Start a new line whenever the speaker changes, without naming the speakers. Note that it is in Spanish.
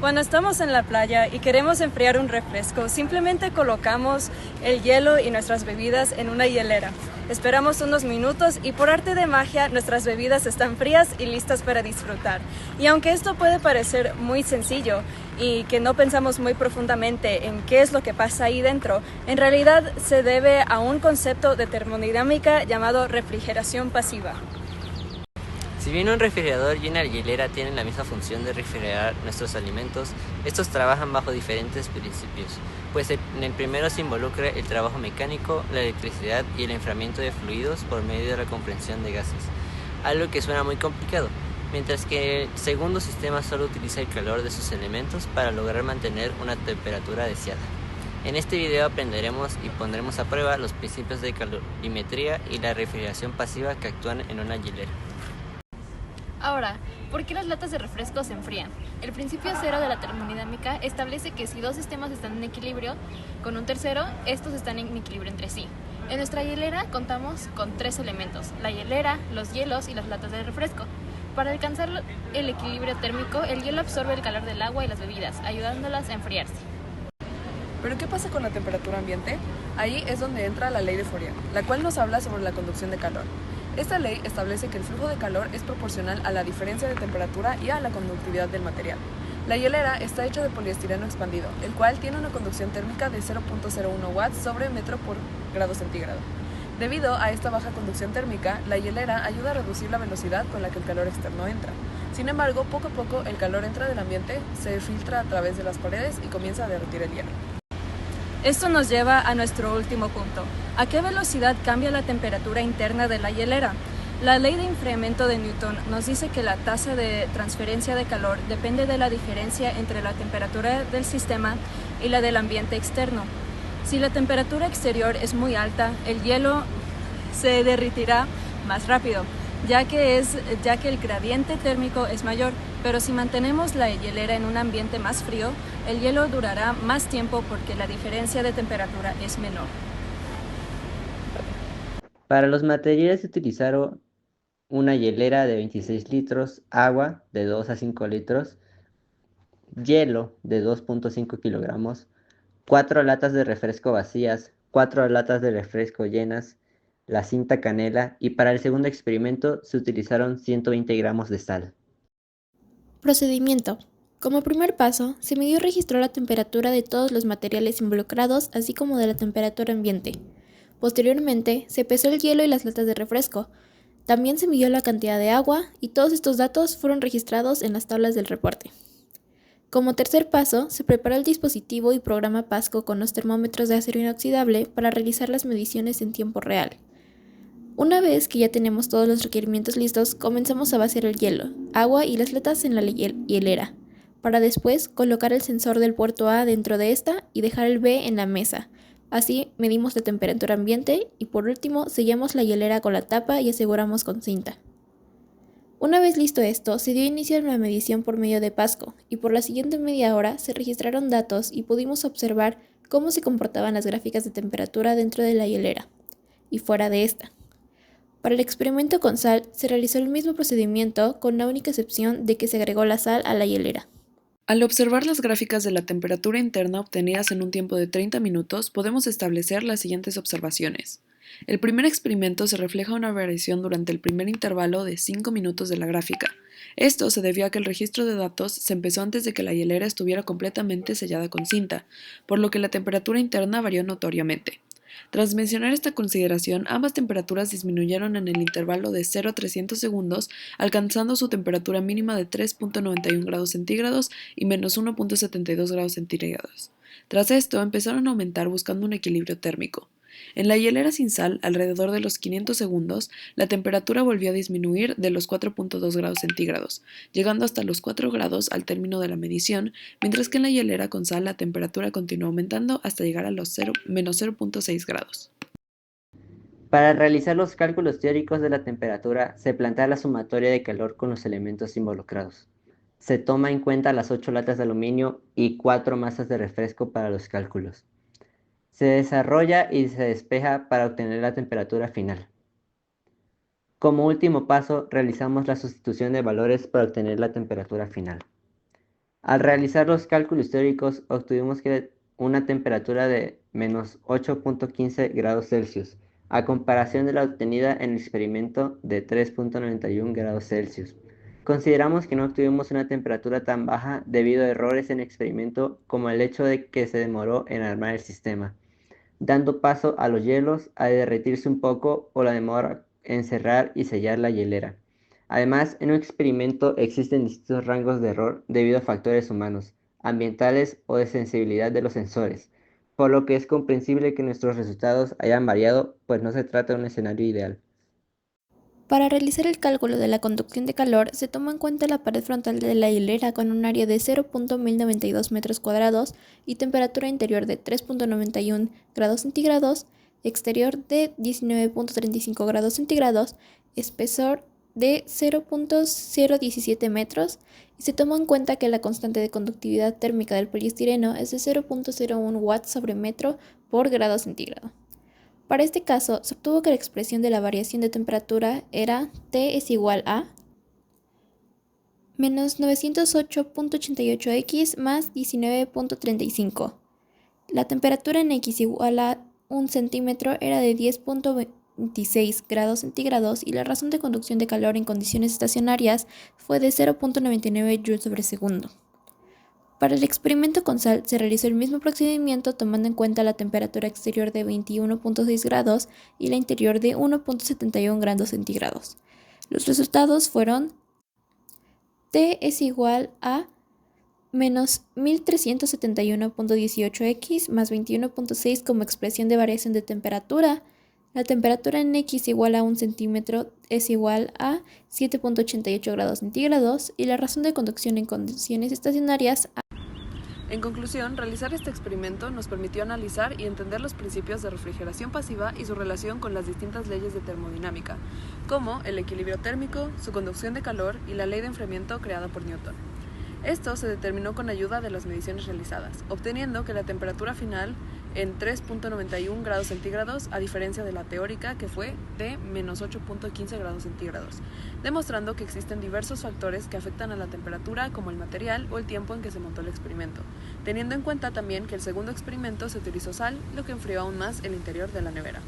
Cuando estamos en la playa y queremos enfriar un refresco, simplemente colocamos el hielo y nuestras bebidas en una hielera. Esperamos unos minutos y por arte de magia nuestras bebidas están frías y listas para disfrutar. Y aunque esto puede parecer muy sencillo y que no pensamos muy profundamente en qué es lo que pasa ahí dentro, en realidad se debe a un concepto de termodinámica llamado refrigeración pasiva.
Si bien un refrigerador y una hielera tienen la misma función de refrigerar nuestros alimentos, estos trabajan bajo diferentes principios, pues en el primero se involucra el trabajo mecánico, la electricidad y el enfriamiento de fluidos por medio de la compresión de gases, algo que suena muy complicado, mientras que el segundo sistema solo utiliza el calor de sus elementos para lograr mantener una temperatura deseada. En este video aprenderemos y pondremos a prueba los principios de calorimetría y la refrigeración pasiva que actúan en una hielera.
Ahora, ¿por qué las latas de refresco se enfrían? El principio cero de la termodinámica establece que si dos sistemas están en equilibrio con un tercero, estos están en equilibrio entre sí. En nuestra hielera contamos con tres elementos: la hielera, los hielos y las latas de refresco. Para alcanzar el equilibrio térmico, el hielo absorbe el calor del agua y las bebidas, ayudándolas a enfriarse.
¿Pero qué pasa con la temperatura ambiente? Ahí es donde entra la ley de Fourier, la cual nos habla sobre la conducción de calor. Esta ley establece que el flujo de calor es proporcional a la diferencia de temperatura y a la conductividad del material. La hielera está hecha de poliestireno expandido, el cual tiene una conducción térmica de 0.01 watts sobre metro por grado centígrado. Debido a esta baja conducción térmica, la hielera ayuda a reducir la velocidad con la que el calor externo entra. Sin embargo, poco a poco el calor entra del ambiente, se filtra a través de las paredes y comienza a derretir el hielo.
Esto nos lleva a nuestro último punto. ¿A qué velocidad cambia la temperatura interna de la hielera? La ley de enfriamiento de Newton nos dice que la tasa de transferencia de calor depende de la diferencia entre la temperatura del sistema y la del ambiente externo. Si la temperatura exterior es muy alta, el hielo se derretirá más rápido, ya que el gradiente térmico es mayor, pero si mantenemos la hielera en un ambiente más frío, el hielo durará más tiempo porque la diferencia de temperatura es menor.
Para los materiales se utilizaron una hielera de 26 litros, agua de 2 a 5 litros, hielo de 2.5 kilogramos, 4 latas de refresco vacías, 4 latas de refresco llenas, la cinta canela y para el segundo experimento se utilizaron 120 gramos de sal.
Procedimiento. Como primer paso, se midió y registró la temperatura de todos los materiales involucrados, así como de la temperatura ambiente. Posteriormente, se pesó el hielo y las latas de refresco. También se midió la cantidad de agua y todos estos datos fueron registrados en las tablas del reporte. Como tercer paso, se preparó el dispositivo y programa Pasco con los termómetros de acero inoxidable para realizar las mediciones en tiempo real. Una vez que ya tenemos todos los requerimientos listos, comenzamos a vaciar el hielo, agua y las latas en la hielera, para después colocar el sensor del puerto A dentro de esta y dejar el B en la mesa. Así medimos la temperatura ambiente y por último sellamos la hielera con la tapa y aseguramos con cinta. Una vez listo esto, se dio inicio a una medición por medio de Pasco y por la siguiente media hora se registraron datos y pudimos observar cómo se comportaban las gráficas de temperatura dentro de la hielera y fuera de esta. Para el experimento con sal se realizó el mismo procedimiento con la única excepción de que se agregó la sal a la hielera.
Al observar las gráficas de la temperatura interna obtenidas en un tiempo de 30 minutos, podemos establecer las siguientes observaciones. El primer experimento se refleja una variación durante el primer intervalo de 5 minutos de la gráfica. Esto se debió a que el registro de datos se empezó antes de que la hielera estuviera completamente sellada con cinta, por lo que la temperatura interna varió notoriamente. Tras mencionar esta consideración, ambas temperaturas disminuyeron en el intervalo de 0 a 300 segundos, alcanzando su temperatura mínima de 3.91 grados centígrados y menos 1.72 grados centígrados. Tras esto, empezaron a aumentar buscando un equilibrio térmico. En la hielera sin sal, alrededor de los 500 segundos, la temperatura volvió a disminuir de los 4.2 grados centígrados, llegando hasta los 4 grados al término de la medición, mientras que en la hielera con sal la temperatura continuó aumentando hasta llegar a los menos 0.6 grados.
Para realizar los cálculos teóricos de la temperatura, se plantea la sumatoria de calor con los elementos involucrados. Se toma en cuenta las 8 latas de aluminio y 4 masas de refresco para los cálculos. Se desarrolla y se despeja para obtener la temperatura final. Como último paso, realizamos la sustitución de valores para obtener la temperatura final.
Al realizar los cálculos teóricos, obtuvimos que una temperatura de menos 8.15 grados Celsius, a comparación de la obtenida en el experimento de 3.91 grados Celsius. Consideramos que no obtuvimos una temperatura tan baja debido a errores en el experimento como el hecho de que se demoró en armar el sistema, dando paso a los hielos a derretirse un poco o la demora en cerrar y sellar la hielera. Además, en un experimento existen distintos rangos de error debido a factores humanos, ambientales o de sensibilidad de los sensores, por lo que es comprensible que nuestros resultados hayan variado, pues no se trata de un escenario ideal.
Para realizar el cálculo de la conducción de calor, se toma en cuenta la pared frontal de la hilera con un área de 0.1092 metros cuadrados y temperatura interior de 3.91 grados centígrados, exterior de 19.35 grados centígrados, espesor de 0.017 metros, y se toma en cuenta que la constante de conductividad térmica del poliestireno es de 0.01 watts sobre metro por grado centígrado. Para este caso, se obtuvo que la expresión de la variación de temperatura era T es igual a menos 908.88x más 19.35. La temperatura en X igual a 1 centímetro era de 10.26 grados centígrados y la razón de conducción de calor en condiciones estacionarias fue de 0.99 joules sobre segundo. Para el experimento con sal se realizó el mismo procedimiento tomando en cuenta la temperatura exterior de 21.6 grados y la interior de 1.71 grados centígrados. Los resultados fueron T es igual a menos 1371.18x más 21.6 como expresión de variación de temperatura. La temperatura en X igual a 1 centímetro es igual a 7.88 grados centígrados y la razón de conducción en condiciones estacionarias.
En conclusión, realizar este experimento nos permitió analizar y entender los principios de refrigeración pasiva y su relación con las distintas leyes de termodinámica, como el equilibrio térmico, su conducción de calor y la ley de enfriamiento creada por Newton. Esto se determinó con ayuda de las mediciones realizadas, obteniendo que la temperatura final en 3.91 grados centígrados, a diferencia de la teórica que fue de menos 8.15 grados centígrados, demostrando que existen diversos factores que afectan a la temperatura como el material o el tiempo en que se montó el experimento, teniendo en cuenta también que el segundo experimento se utilizó sal, lo que enfrió aún más el interior de la nevera.